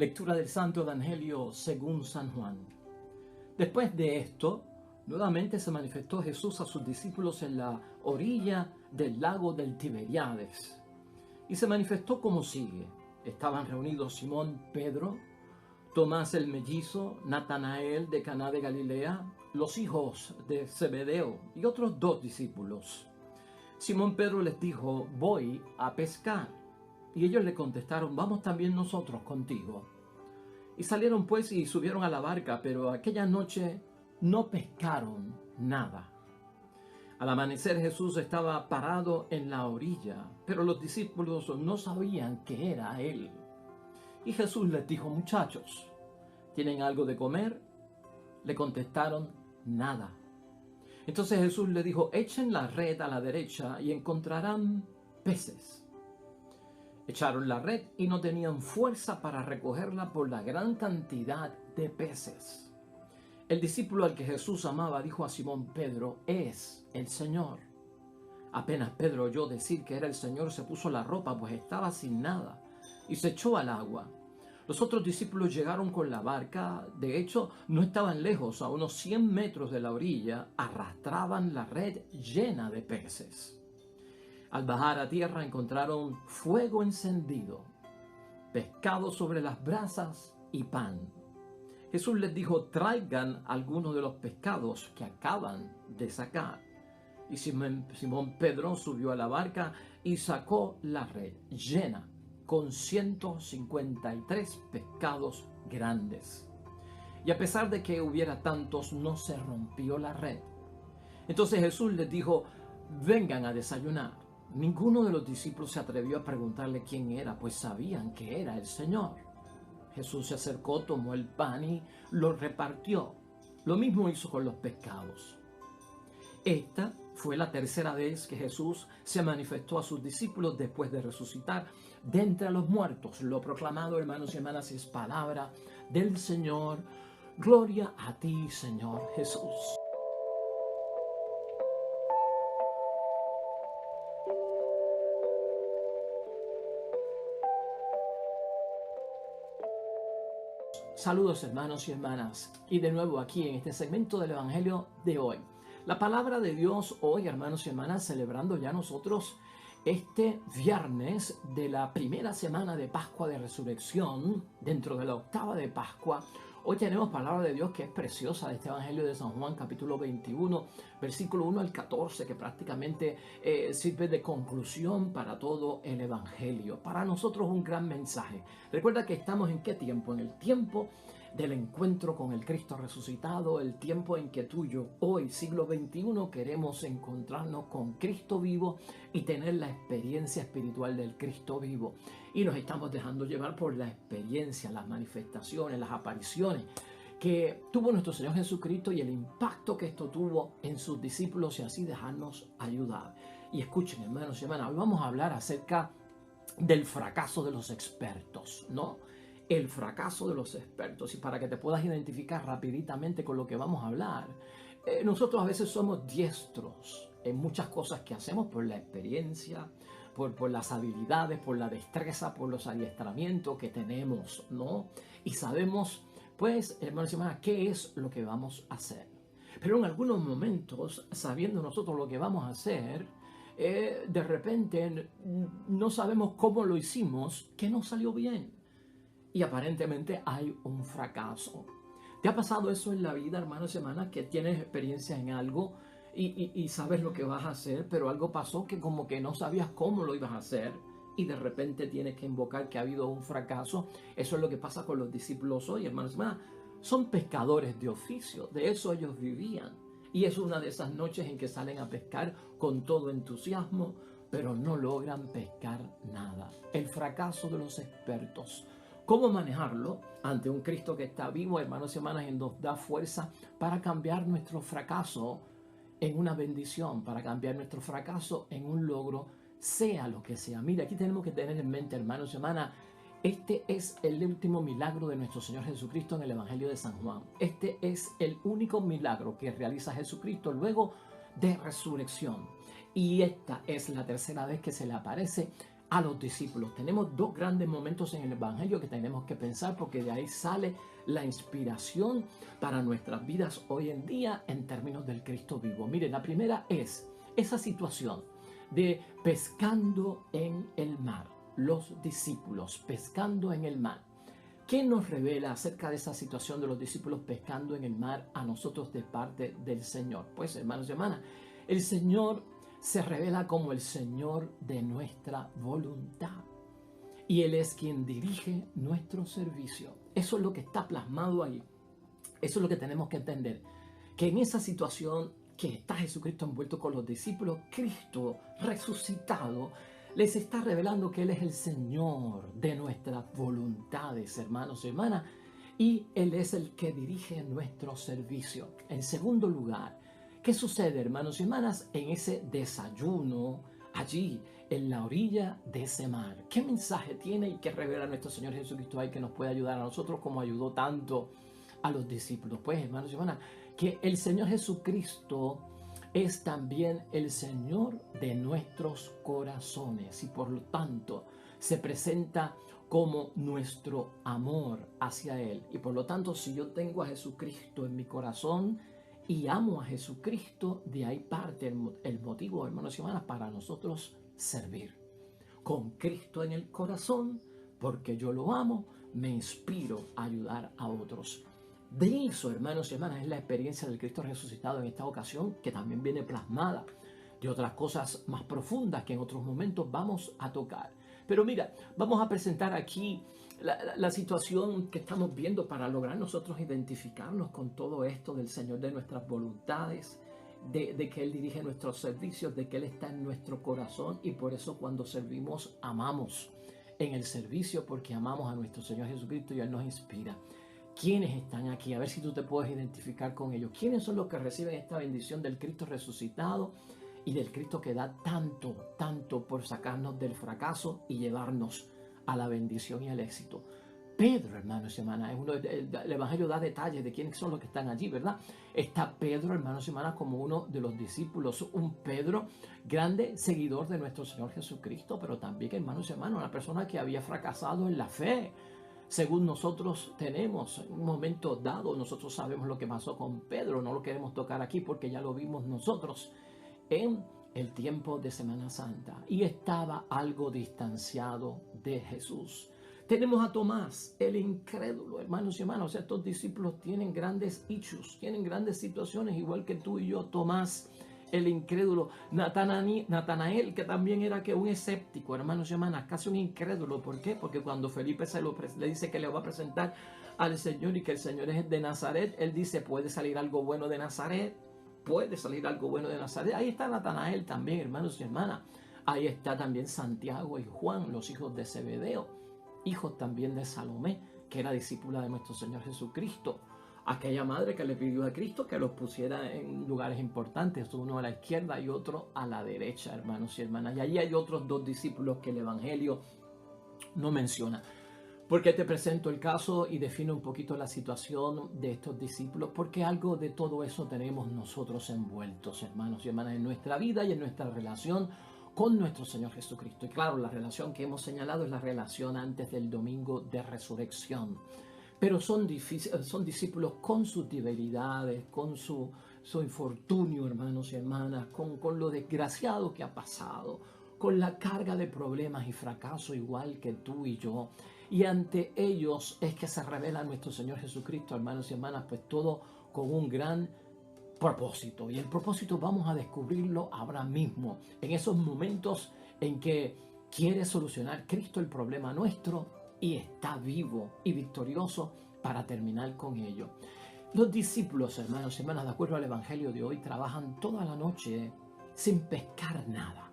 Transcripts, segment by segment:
Lectura del Santo Evangelio según San Juan. Después de esto, nuevamente se manifestó Jesús a sus discípulos en la orilla del lago del Tiberíades. Y se manifestó como sigue. Estaban reunidos Simón Pedro, Tomás el mellizo, Natanael de Caná de Galilea, los hijos de Zebedeo y otros 2 discípulos. Simón Pedro les dijo: voy a pescar. Y ellos le contestaron: vamos también nosotros contigo. Y salieron pues y subieron a la barca, pero aquella noche no pescaron nada. Al amanecer Jesús estaba parado en la orilla, pero los discípulos no sabían que era Él. Y Jesús les dijo: muchachos, ¿tienen algo de comer? Le contestaron: nada. Entonces Jesús le dijo: echen la red a la derecha y encontrarán peces. Echaron la red y no tenían fuerza para recogerla por la gran cantidad de peces. El discípulo al que Jesús amaba dijo a Simón Pedro: es el Señor. Apenas Pedro oyó decir que era el Señor, se puso la ropa, pues estaba sin nada, y se echó al agua. Los otros discípulos llegaron con la barca. De hecho, no estaban lejos, a unos 100 metros de la orilla, arrastraban la red llena de peces. Al bajar a tierra encontraron fuego encendido, pescado sobre las brasas y pan. Jesús les dijo: traigan algunos de los pescados que acaban de sacar. Y Simón Pedro subió a la barca y sacó la red llena con 153 pescados grandes. Y a pesar de que hubiera tantos, no se rompió la red. Entonces Jesús les dijo: vengan a desayunar. Ninguno de los discípulos se atrevió a preguntarle quién era, pues sabían que era el Señor. Jesús se acercó, tomó el pan y lo repartió. Lo mismo hizo con los pescados. Esta fue la tercera vez que Jesús se manifestó a sus discípulos después de resucitar de entre los muertos. Lo proclamado, hermanos y hermanas, es palabra del Señor. Gloria a ti, Señor Jesús. Saludos, hermanos y hermanas, y de nuevo aquí en este segmento del Evangelio de hoy. La palabra de Dios hoy, hermanos y hermanas, celebrando ya nosotros este viernes de la primera semana de Pascua de Resurrección, dentro de la octava de Pascua. Hoy tenemos palabra de Dios que es preciosa de este Evangelio de San Juan, capítulo 21, versículo 1 al 14, que prácticamente sirve de conclusión para todo el Evangelio. Para nosotros un gran mensaje. Recuerda que estamos en qué tiempo, en el tiempo del encuentro con el Cristo resucitado, el tiempo en que tú y yo, hoy, siglo XXI, queremos encontrarnos con Cristo vivo y tener la experiencia espiritual del Cristo vivo. Y nos estamos dejando llevar por la experiencia, las manifestaciones, las apariciones que tuvo nuestro Señor Jesucristo y el impacto que esto tuvo en sus discípulos, y así dejarnos ayudar. Y escuchen, hermanos y hermanas, hoy vamos a hablar acerca del fracaso de los expertos, ¿no? El fracaso de los expertos. Y para que te puedas identificar rapiditamente con lo que vamos a hablar, nosotros a veces somos diestros en muchas cosas que hacemos por la experiencia, por las habilidades, por la destreza, por los adiestramientos que tenemos, ¿no? Y sabemos, pues, hermanos y hermanas, qué es lo que vamos a hacer. Pero en algunos momentos, sabiendo nosotros lo que vamos a hacer, de repente no sabemos cómo lo hicimos, que no salió bien. Y aparentemente hay un fracaso. ¿Te ha pasado eso en la vida, hermanos y hermanas, que tienes experiencia en algo y sabes lo que vas a hacer, pero algo pasó que como que no sabías cómo lo ibas a hacer y de repente tienes que invocar que ha habido un fracaso? Eso es lo que pasa con los discípulos hoy, hermanos y hermanas. Son pescadores de oficio, de eso ellos vivían. Y es una de esas noches en que salen a pescar con todo entusiasmo, pero no logran pescar nada. El fracaso de los expertos. ¿Cómo manejarlo ante un Cristo que está vivo, hermanos y hermanas, y nos da fuerza para cambiar nuestro fracaso en una bendición, para cambiar nuestro fracaso en un logro, sea lo que sea? Mira, aquí tenemos que tener en mente, hermanos y hermanas, este es el último milagro de nuestro Señor Jesucristo en el Evangelio de San Juan. Este es el único milagro que realiza Jesucristo luego de resurrección. Y esta es la tercera vez que se le aparece a los discípulos. Tenemos dos grandes momentos en el Evangelio que tenemos que pensar, porque de ahí sale la inspiración para nuestras vidas hoy en día en términos del Cristo vivo. Mire, la primera es esa situación de pescando en el mar. Los discípulos pescando en el mar. ¿Qué nos revela acerca de esa situación de los discípulos pescando en el mar a nosotros de parte del Señor? Pues, hermanos y hermanas, el Señor se revela como el Señor de nuestra voluntad. Y Él es quien dirige nuestro servicio. Eso es lo que está plasmado ahí. Eso es lo que tenemos que entender. Que en esa situación que está Jesucristo envuelto con los discípulos, Cristo resucitado les está revelando que Él es el Señor de nuestras voluntades, hermanos y hermanas, y Él es el que dirige nuestro servicio. En segundo lugar, ¿qué sucede, hermanos y hermanas, en ese desayuno allí en la orilla de ese mar? ¿Qué mensaje tiene y qué revela nuestro Señor Jesucristo ahí que nos puede ayudar a nosotros como ayudó tanto a los discípulos? Pues, hermanos y hermanas, que el Señor Jesucristo es también el Señor de nuestros corazones y por lo tanto se presenta como nuestro amor hacia Él. Y por lo tanto, si yo tengo a Jesucristo en mi corazón y amo a Jesucristo, de ahí parte el motivo, hermanos y hermanas, para nosotros servir. Con Cristo en el corazón, porque yo lo amo, me inspiro a ayudar a otros. De eso, hermanos y hermanas, es la experiencia del Cristo resucitado en esta ocasión, que también viene plasmada de otras cosas más profundas que en otros momentos vamos a tocar. Pero mira, vamos a presentar aquí la situación que estamos viendo para lograr nosotros identificarnos con todo esto del Señor de nuestras voluntades, de que Él dirige nuestros servicios, de que Él está en nuestro corazón y por eso cuando servimos amamos en el servicio porque amamos a nuestro Señor Jesucristo y Él nos inspira. ¿Quiénes están aquí? A ver si tú te puedes identificar con ellos. ¿Quiénes son los que reciben esta bendición del Cristo resucitado y del Cristo que da tanto, tanto por sacarnos del fracaso y llevarnos a la bendición y al éxito? Pedro, hermanos y hermanas, el Evangelio da detalles de quiénes son los que están allí, ¿verdad? Está Pedro, hermanos y hermanas, como uno de los discípulos, un Pedro grande, seguidor de nuestro Señor Jesucristo, pero también, hermanos y hermanas, una persona que había fracasado en la fe. Según nosotros tenemos, en un momento dado, nosotros sabemos lo que pasó con Pedro, no lo queremos tocar aquí porque ya lo vimos nosotros en el tiempo de Semana Santa y estaba algo distanciado de Jesús. Tenemos a Tomás, el incrédulo, hermanos y hermanas. Estos discípulos tienen grandes issues, tienen grandes situaciones, igual que tú y yo. Tomás, el incrédulo. Natanael, que también era que un escéptico, hermanos y hermanas, casi un incrédulo. ¿Por qué? Porque cuando Felipe le dice que le va a presentar al Señor y que el Señor es de Nazaret, él dice, ¿puede salir algo bueno de Nazaret? ¿Puede salir algo bueno de Nazaret? Ahí está Natanael también, hermanos y hermanas. Ahí está también Santiago y Juan, los hijos de Zebedeo, hijos también de Salomé, que era discípula de nuestro Señor Jesucristo. Aquella madre que le pidió a Cristo que los pusiera en lugares importantes, uno a la izquierda y otro a la derecha, hermanos y hermanas. Y allí hay otros dos discípulos que el Evangelio no menciona. Porque te presento el caso y defino un poquito la situación de estos discípulos, porque algo de todo eso tenemos nosotros envueltos, hermanos y hermanas, en nuestra vida y en nuestra relación con nuestro Señor Jesucristo. Y claro, la relación que hemos señalado es la relación antes del domingo de resurrección. Pero son discípulos con sus debilidades, con su infortunio, hermanos y hermanas, con lo desgraciado que ha pasado, con la carga de problemas y fracaso igual que tú y yo. Y ante ellos es que se revela nuestro Señor Jesucristo, hermanos y hermanas, pues todo con un gran propósito. Y el propósito vamos a descubrirlo ahora mismo, en esos momentos en que quiere solucionar Cristo el problema nuestro y está vivo y victorioso para terminar con ello. Los discípulos, hermanos y hermanas, de acuerdo al Evangelio de hoy, trabajan toda la noche sin pescar nada.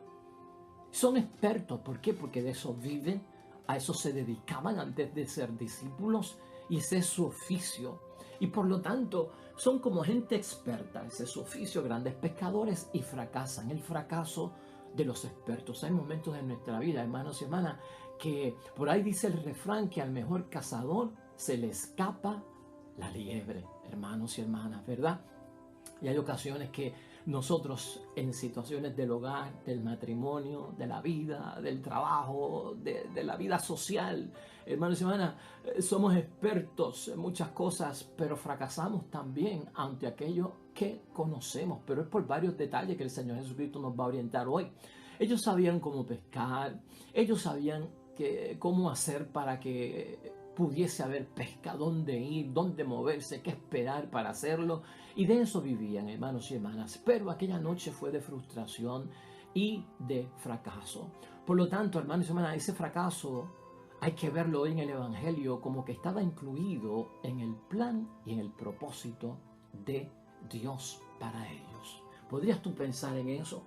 Son expertos, ¿por qué? Porque de eso viven, a eso se dedicaban antes de ser discípulos y ese es su oficio. Y por lo tanto, son como gente experta, ese es su oficio, grandes pescadores, y fracasan. El fracaso de los expertos. Hay momentos en nuestra vida, hermanos y hermanas, que por ahí dice el refrán que al mejor cazador se le escapa la liebre, hermanos y hermanas, ¿verdad? Y hay ocasiones que nosotros en situaciones del hogar, del matrimonio, de la vida, del trabajo, de la vida social. Hermanos y hermanas, somos expertos en muchas cosas, pero fracasamos también ante aquello que conocemos. Pero es por varios detalles que el Señor Jesucristo nos va a orientar hoy. Ellos sabían cómo pescar, ellos sabían cómo hacer para que pudiese haber pesca, dónde ir, dónde moverse, qué esperar para hacerlo. Y de eso vivían, hermanos y hermanas. Pero aquella noche fue de frustración y de fracaso. Por lo tanto, hermanos y hermanas, ese fracaso hay que verlo hoy en el Evangelio como que estaba incluido en el plan y en el propósito de Dios para ellos. ¿Podrías tú pensar en eso?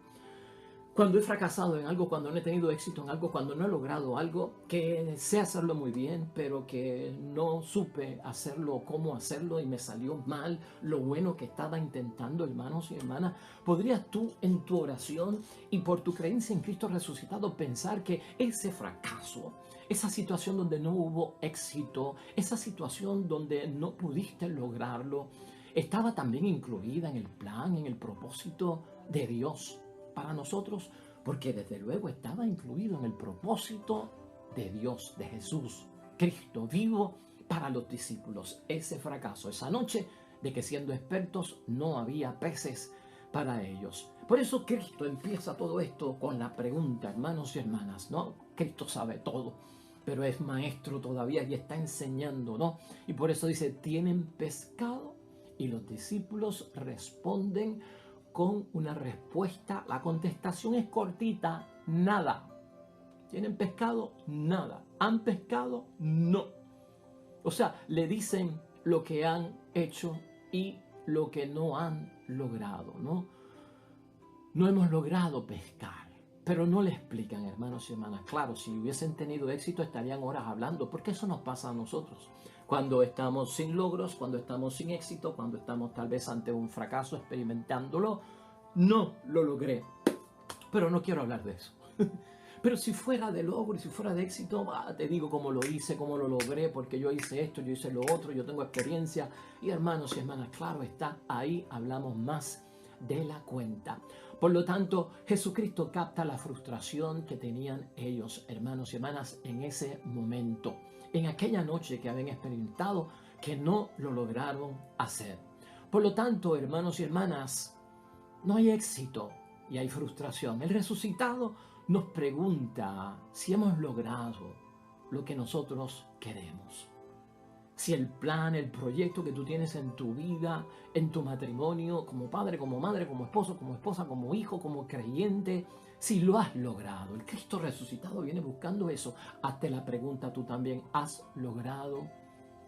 Cuando he fracasado en algo, cuando no he tenido éxito en algo, cuando no he logrado algo, que sé hacerlo muy bien, pero que no supe hacerlo, cómo hacerlo y me salió mal lo bueno que estaba intentando, hermanos y hermanas, ¿podrías tú en tu oración y por tu creencia en Cristo resucitado pensar que ese fracaso, esa situación donde no hubo éxito, esa situación donde no pudiste lograrlo, estaba también incluida en el plan, en el propósito de Dios para nosotros? Porque desde luego estaba incluido en el propósito de Dios, de Jesús, Cristo vivo para los discípulos. Ese fracaso, esa noche de que siendo expertos no había peces para ellos. Por eso Cristo empieza todo esto con la pregunta, hermanos y hermanas, ¿no? Cristo sabe todo, pero es maestro todavía y está enseñando, ¿no? Y por eso dice, ¿tienen pescado? Y los discípulos responden con una respuesta. La contestación es cortita, nada. ¿Tienen pescado? Nada. ¿Han pescado? No. O sea, le dicen lo que han hecho y lo que no han logrado, ¿no? No hemos logrado pescar, pero no le explican, hermanos y hermanas. Claro, si hubiesen tenido éxito estarían horas hablando, porque eso nos pasa a nosotros. Cuando estamos sin logros, cuando estamos sin éxito, cuando estamos tal vez ante un fracaso experimentándolo, no lo logré, pero no quiero hablar de eso. Pero si fuera de logro y si fuera de éxito, te digo cómo lo hice, cómo lo logré, porque yo hice esto, yo hice lo otro, yo tengo experiencia. Y hermanos y hermanas, claro está, ahí hablamos más de la cuenta. Por lo tanto, Jesucristo capta la frustración que tenían ellos, hermanos y hermanas, en ese momento, en aquella noche que habían experimentado que no lo lograron hacer. Por lo tanto, hermanos y hermanas, no hay éxito y hay frustración. El resucitado nos pregunta si hemos logrado lo que nosotros queremos. Si el plan, el proyecto que tú tienes en tu vida, en tu matrimonio, como padre, como madre, como esposo, como esposa, como hijo, como creyente, si lo has logrado. El Cristo resucitado viene buscando eso. Hazte la pregunta tú también, ¿has logrado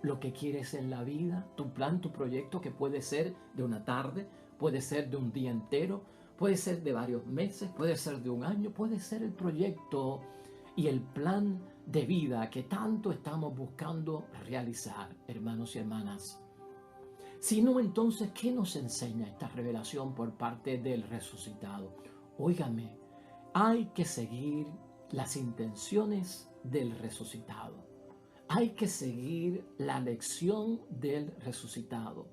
lo que quieres en la vida? Tu plan, tu proyecto, que puede ser de una tarde, puede ser de un día entero, puede ser de varios meses, puede ser de un año, puede ser el proyecto y el plan de vida que tanto estamos buscando realizar, hermanos y hermanas. Si no, entonces, ¿qué nos enseña esta revelación por parte del resucitado? Óigame, hay que seguir las intenciones del resucitado. Hay que seguir la lección del resucitado.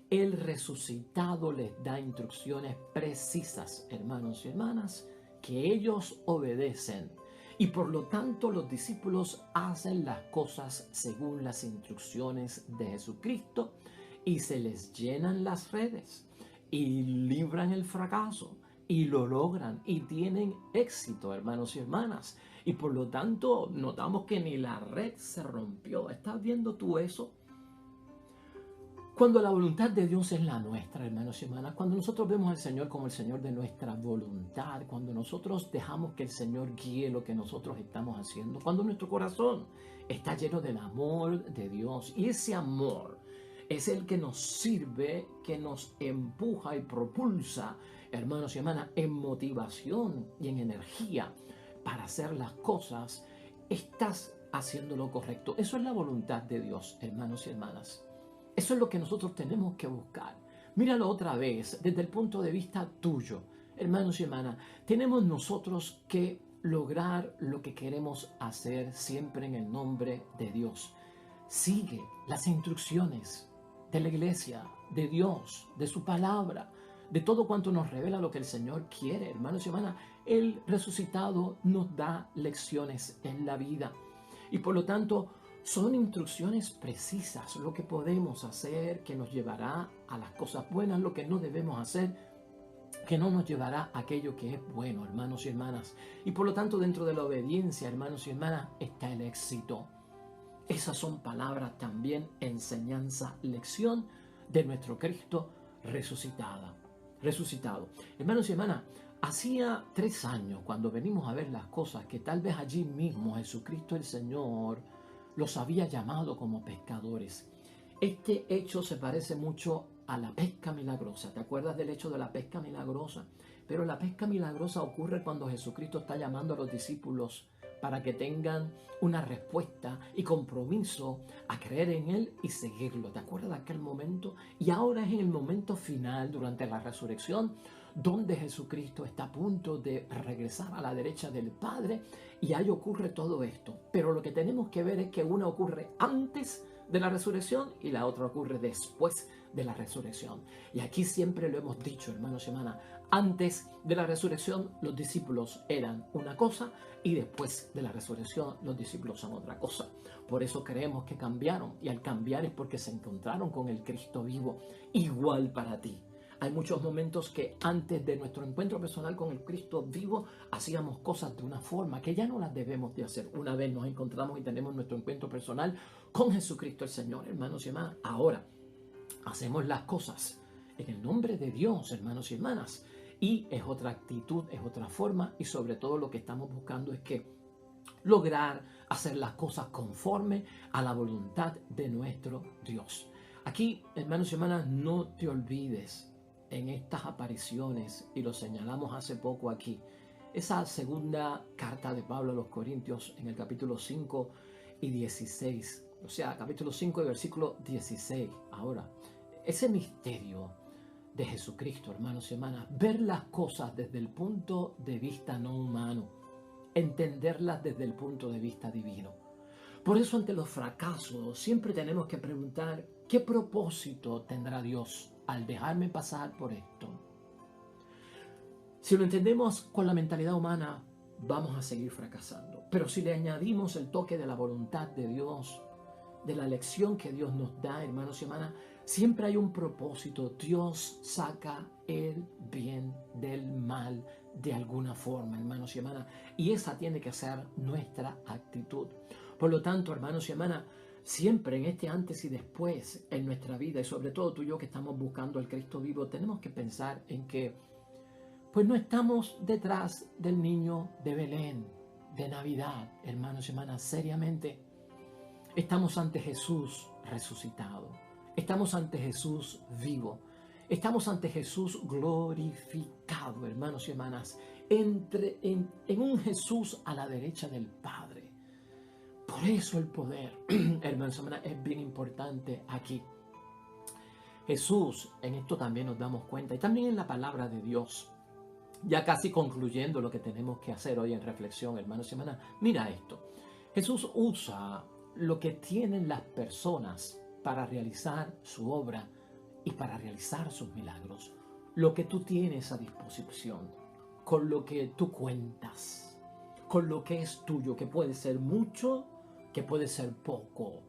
El resucitado les da instrucciones precisas, hermanos y hermanas, que ellos obedecen. Y por lo tanto los discípulos hacen las cosas según las instrucciones de Jesucristo y se les llenan las redes y libran el fracaso y lo logran y tienen éxito, hermanos y hermanas. Y por lo tanto notamos que ni la red se rompió. ¿Estás viendo tú eso? Cuando la voluntad de Dios es la nuestra, hermanos y hermanas, cuando nosotros vemos al Señor como el Señor de nuestra voluntad, cuando nosotros dejamos que el Señor guíe lo que nosotros estamos haciendo, cuando nuestro corazón está lleno del amor de Dios, y ese amor es el que nos sirve, que nos empuja y propulsa, hermanos y hermanas, en motivación y en energía para hacer las cosas, estás haciendo lo correcto. Eso es la voluntad de Dios, hermanos y hermanas. Eso es lo que nosotros tenemos que buscar. Míralo otra vez desde el punto de vista tuyo. Hermanos y hermanas, tenemos nosotros que lograr lo que queremos hacer siempre en el nombre de Dios. Sigue las instrucciones de la iglesia, de Dios, de su palabra. de todo cuanto nos revela lo que el Señor quiere, hermanos y hermanas. El resucitado nos da lecciones en la vida y por lo tanto son instrucciones precisas, lo que podemos hacer, que nos llevará a las cosas buenas, lo que no debemos hacer, que no nos llevará a aquello que es bueno, hermanos y hermanas. Y por lo tanto, dentro de la obediencia, hermanos y hermanas, está el éxito. Esas son palabras también, enseñanza, lección de nuestro Cristo resucitado. Hermanos y hermanas, hacía 3 años, cuando venimos a ver las cosas, que tal vez allí mismo Jesucristo el Señor los había llamado como pescadores. Este hecho se parece mucho a la pesca milagrosa. ¿Te acuerdas del hecho de la pesca milagrosa? Pero la pesca milagrosa ocurre cuando Jesucristo está llamando a los discípulos para que tengan una respuesta y compromiso a creer en Él y seguirlo. ¿Te acuerdas de aquel momento? Y ahora es en el momento final, durante la resurrección, donde Jesucristo está a punto de regresar a la derecha del Padre y ahí ocurre todo esto. Pero lo que tenemos que ver es que una ocurre antes de la resurrección y la otra ocurre después de la resurrección. Y aquí siempre lo hemos dicho, hermanos y hermanas, antes de la resurrección los discípulos eran una cosa y después de la resurrección los discípulos son otra cosa. Por eso creemos que cambiaron, y al cambiar es porque se encontraron con el Cristo vivo, igual para ti. Hay muchos momentos que antes de nuestro encuentro personal con el Cristo vivo hacíamos cosas de una forma que ya no las debemos de hacer. Una vez nos encontramos y tenemos nuestro encuentro personal con Jesucristo el Señor, hermanos y hermanas. Ahora hacemos las cosas en el nombre de Dios, hermanos y hermanas. Y es otra actitud, es otra forma, y sobre todo lo que estamos buscando es que lograr hacer las cosas conforme a la voluntad de nuestro Dios. Aquí, hermanos y hermanas, no te olvides en estas apariciones, y lo señalamos hace poco aquí, esa segunda carta de Pablo a los Corintios en el capítulo 5 y 16, o sea, capítulo 5 y versículo 16. Ahora, ese misterio de Jesucristo, hermanos y hermanas, ver las cosas desde el punto de vista no humano, entenderlas desde el punto de vista divino. Por eso ante los fracasos siempre tenemos que preguntar, ¿qué propósito tendrá Dios al dejarme pasar por esto? Si lo entendemos con la mentalidad humana, vamos a seguir fracasando. Pero si le añadimos el toque de la voluntad de Dios, de la lección que Dios nos da, hermanos y hermanas, siempre hay un propósito. Dios saca el bien del mal de alguna forma, hermanos y hermanas. Y esa tiene que ser nuestra actitud. Por lo tanto, hermanos y hermanas, siempre en este antes y después en nuestra vida, y sobre todo tú y yo que estamos buscando al Cristo vivo, tenemos que pensar en que pues no estamos detrás del niño de Belén, de Navidad, hermanos y hermanas, seriamente. Estamos ante Jesús resucitado. Estamos ante Jesús vivo. Estamos ante Jesús glorificado, hermanos y hermanas, en un Jesús a la derecha del Padre. Por eso el poder, hermanos y hermanas, es bien importante aquí. Jesús, en esto también nos damos cuenta, y también en la palabra de Dios, ya casi concluyendo lo que tenemos que hacer hoy en reflexión, hermanos y hermanas, mira esto. Jesús usa lo que tienen las personas para realizar su obra y para realizar sus milagros. Lo que tú tienes a disposición, con lo que tú cuentas, con lo que es tuyo, que puede ser mucho, que puede ser poco,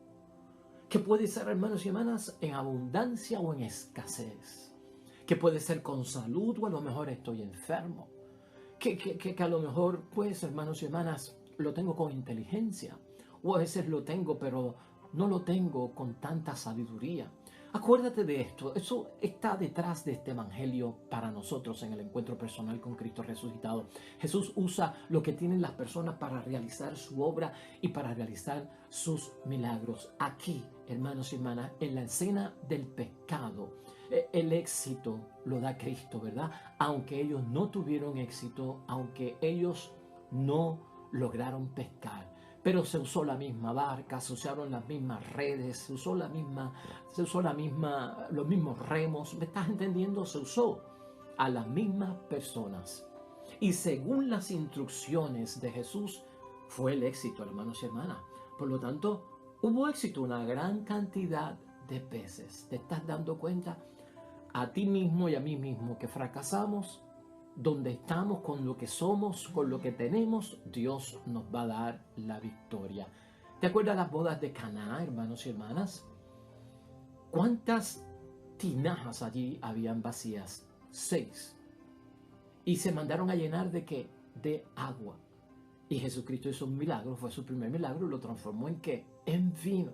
que puede ser, hermanos y hermanas, en abundancia o en escasez, que puede ser con salud o a lo mejor estoy enfermo, que a lo mejor, pues, hermanos y hermanas, lo tengo con inteligencia, o a veces lo tengo, pero no lo tengo con tanta sabiduría. Acuérdate de esto, eso está detrás de este evangelio para nosotros en el encuentro personal con Cristo resucitado. Jesús usa lo que tienen las personas para realizar su obra y para realizar sus milagros. Aquí, hermanos y hermanas, en la escena del pecado, el éxito lo da Cristo, ¿verdad? Aunque ellos no tuvieron éxito, aunque ellos no lograron pescar. Pero se usó la misma barca, se usaron las mismas redes, se usó los mismos remos. ¿Me estás entendiendo? Se usó a las mismas personas. Y según las instrucciones de Jesús, fue el éxito, hermanos y hermanas. Por lo tanto, hubo éxito, una gran cantidad de peces. ¿Te estás dando cuenta? a ti mismo y a mí mismo que fracasamos, donde estamos, con lo que somos, con lo que tenemos, Dios nos va a dar la victoria. ¿Te acuerdas las bodas de Caná, hermanos y hermanas? ¿Cuántas tinajas allí habían vacías? 6. Y se mandaron a llenar ¿de qué? De agua. Y Jesucristo hizo un milagro, fue su primer milagro, y lo transformó ¿en qué? En vino.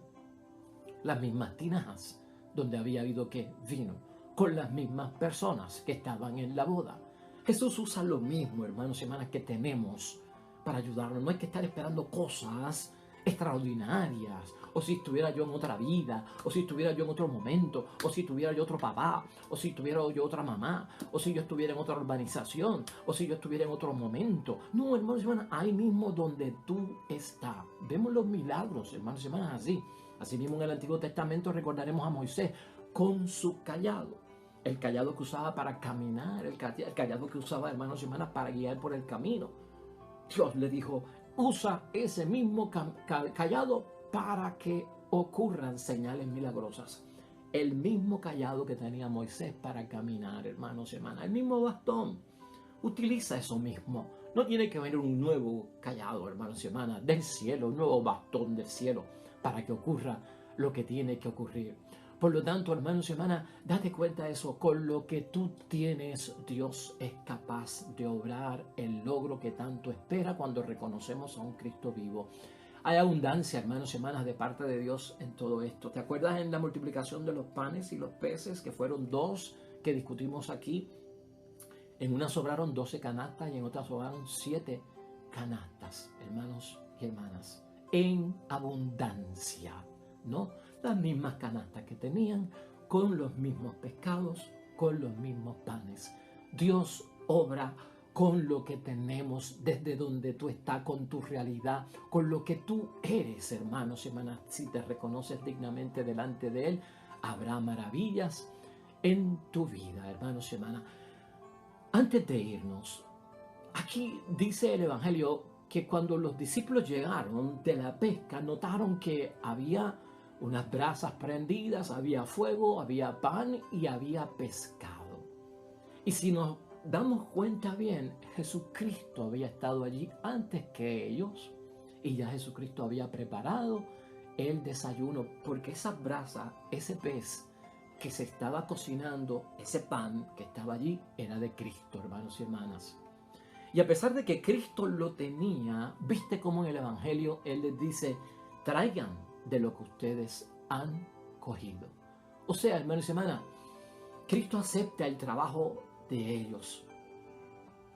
Las mismas tinajas donde había habido ¿qué? Vino, con las mismas personas que estaban en la boda. Jesús usa lo mismo, hermanos y hermanas, que tenemos para ayudarnos. No hay que estar esperando cosas extraordinarias, o si estuviera yo en otra vida, o si estuviera yo en otro momento, o si tuviera yo otro papá, o si tuviera yo otra mamá, o si yo estuviera en otra urbanización, o si yo estuviera en otro momento. No, hermanos y hermanas, ahí mismo donde tú estás. Vemos los milagros, hermanos y hermanas, así. Así mismo en el Antiguo Testamento recordaremos a Moisés con su callado. El callado que usaba para caminar, el callado que usaba, hermanos y hermanas, para guiar por el camino. Dios le dijo, usa ese mismo callado para que ocurran señales milagrosas. El mismo callado que tenía Moisés para caminar, hermanos y hermanas. El mismo bastón. Utiliza eso mismo. No tiene que venir un nuevo callado, hermanos y hermanas, del cielo, un nuevo bastón del cielo para que ocurra lo que tiene que ocurrir. Por lo tanto, hermanos y hermanas, date cuenta de eso. Con lo que tú tienes, Dios es capaz de obrar el logro que tanto espera cuando reconocemos a un Cristo vivo. Hay abundancia, hermanos y hermanas, de parte de Dios en todo esto. ¿Te acuerdas en la multiplicación de los panes y los peces, que fueron 2 que discutimos aquí? En una sobraron 12 canastas y en otra sobraron 7 canastas, hermanos y hermanas, en abundancia, ¿no? Las mismas canastas que tenían, con los mismos pescados, con los mismos panes. Dios obra con lo que tenemos, desde donde tú estás, con tu realidad, con lo que tú eres, hermanos y hermanas. Si te reconoces dignamente delante de Él, habrá maravillas en tu vida, hermanos y hermanas. Antes de irnos, aquí dice el Evangelio que cuando los discípulos llegaron de la pesca, notaron que había unas brasas prendidas, había fuego, había pan y había pescado. Y si nos damos cuenta bien, Jesucristo había estado allí antes que ellos y ya Jesucristo había preparado el desayuno, porque esas brasas, ese pez que se estaba cocinando, ese pan que estaba allí, era de Cristo, hermanos y hermanas. Y a pesar de que Cristo lo tenía, viste cómo en el Evangelio Él les dice, traigan de lo que ustedes han cogido. O sea, hermanos y hermanas, Cristo acepta el trabajo de ellos.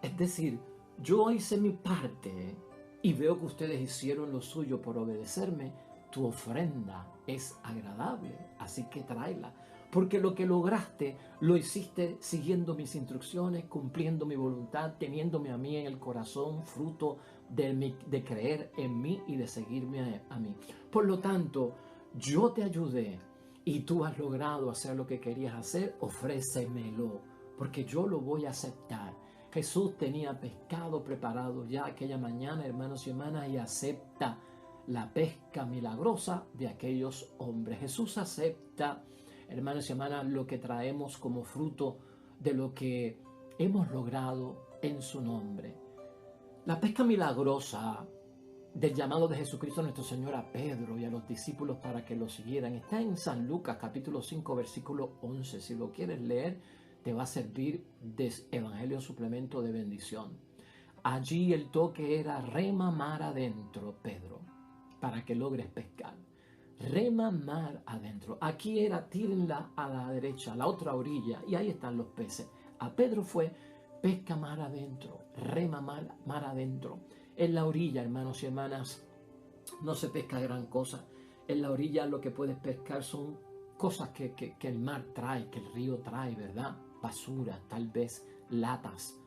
Es decir, yo hice mi parte y veo que ustedes hicieron lo suyo por obedecerme. Tu ofrenda es agradable, así que tráela. Porque lo que lograste, lo hiciste siguiendo mis instrucciones, cumpliendo mi voluntad, teniéndome a mí en el corazón, fruto de creer en mí y de seguirme a mí. Por lo tanto, yo te ayudé y tú has logrado hacer lo que querías hacer, ofrécemelo, porque yo lo voy a aceptar. Jesús tenía pescado preparado ya aquella mañana, hermanos y hermanas, y acepta la pesca milagrosa de aquellos hombres. Jesús acepta, hermanos y hermanas, lo que traemos como fruto de lo que hemos logrado en su nombre. La pesca milagrosa del llamado de Jesucristo nuestro Señor a Pedro y a los discípulos para que lo siguieran está en San Lucas capítulo 5 versículo 11. Si lo quieres leer, te va a servir de evangelio suplemento de bendición. Allí el toque era rema mar adentro, Pedro, para que logres pescar. Rema mar adentro. Aquí era tírenla a la derecha, a la otra orilla, y ahí están los peces. A Pedro fue pesca mar adentro, rema mar adentro. En la orilla, hermanos y hermanas, no se pesca gran cosa. En la orilla lo que puedes pescar son cosas que el mar trae, que el río trae, ¿verdad? Basura, tal vez latas,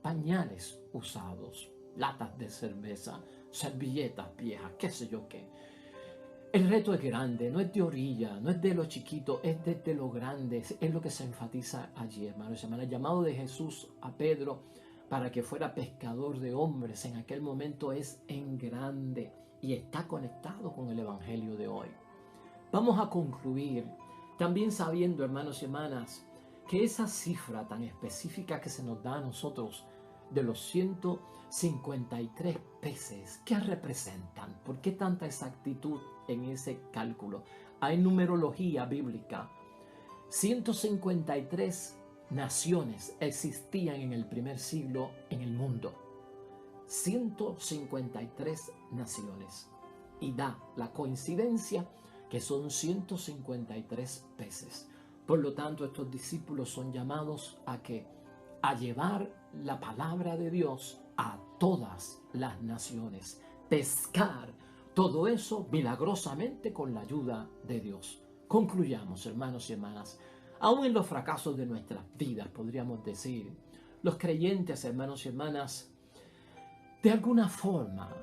pañales usados, latas de cerveza, servilletas viejas, qué sé yo qué. El reto es grande, no es de orilla, no es de lo chiquito, es de lo grande, es lo que se enfatiza allí, hermanos y hermanas. El llamado de Jesús a Pedro para que fuera pescador de hombres en aquel momento es en grande y está conectado con el Evangelio de hoy. Vamos a concluir también sabiendo, hermanos y hermanas, que esa cifra tan específica que se nos da a nosotros de los 153 peces, ¿qué representan? ¿Por qué tanta exactitud en ese cálculo? Hay numerología bíblica. 153 naciones existían en el primer siglo en el mundo. 153 naciones. Y da la coincidencia que son 153 peces. Por lo tanto, estos discípulos son llamados a llevar la palabra de Dios a todas las naciones. Pescar todo eso milagrosamente con la ayuda de Dios. Concluyamos, hermanos y hermanas. Aún en los fracasos de nuestras vidas, podríamos decir, los creyentes, hermanos y hermanas, de alguna forma,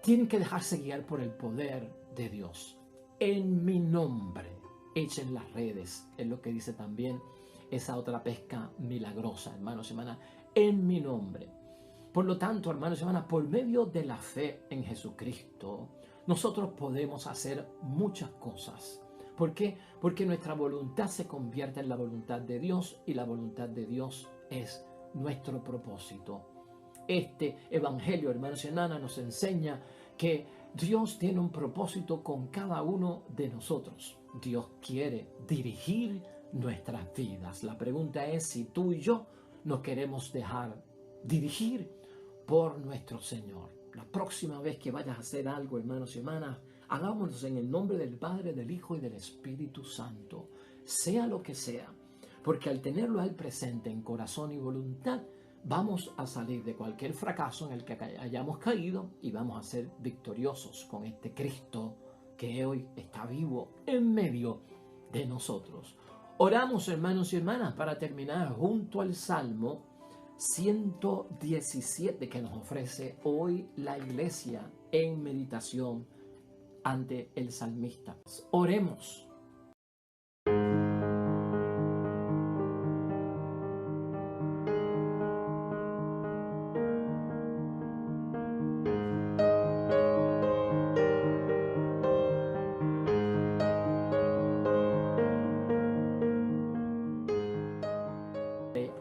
tienen que dejarse guiar por el poder de Dios. En mi nombre, echen las redes, es lo que dice también esa otra pesca milagrosa, hermanos y hermanas, en mi nombre. Por lo tanto, hermanos y hermanas, por medio de la fe en Jesucristo, nosotros podemos hacer muchas cosas. ¿Por qué? Porque nuestra voluntad se convierte en la voluntad de Dios y la voluntad de Dios es nuestro propósito. Este evangelio, hermanos y hermanas, nos enseña que Dios tiene un propósito con cada uno de nosotros. Dios quiere dirigir nuestras vidas. La pregunta es si tú y yo nos queremos dejar dirigir por nuestro Señor. La próxima vez que vayas a hacer algo, hermanos y hermanas, hagámoslo en el nombre del Padre, del Hijo y del Espíritu Santo. Sea lo que sea, porque al tenerlo a Él presente en corazón y voluntad, vamos a salir de cualquier fracaso en el que hayamos caído y vamos a ser victoriosos con este Cristo que hoy está vivo en medio de nosotros. Oramos, hermanos y hermanas, para terminar junto al Salmo 117 que nos ofrece hoy la iglesia en meditación ante el salmista. Oremos.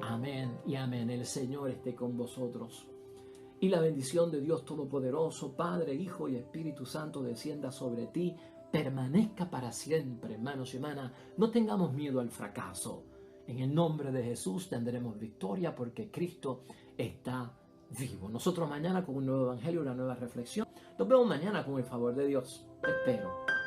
Amén y amén. El Señor esté con vosotros. Y la bendición de Dios Todopoderoso, Padre, Hijo y Espíritu Santo, descienda sobre ti, permanezca para siempre, hermanos y hermanas. No tengamos miedo al fracaso. En el nombre de Jesús tendremos victoria porque Cristo está vivo. Nosotros mañana con un nuevo evangelio, una nueva reflexión. Nos vemos mañana con el favor de Dios. Te espero.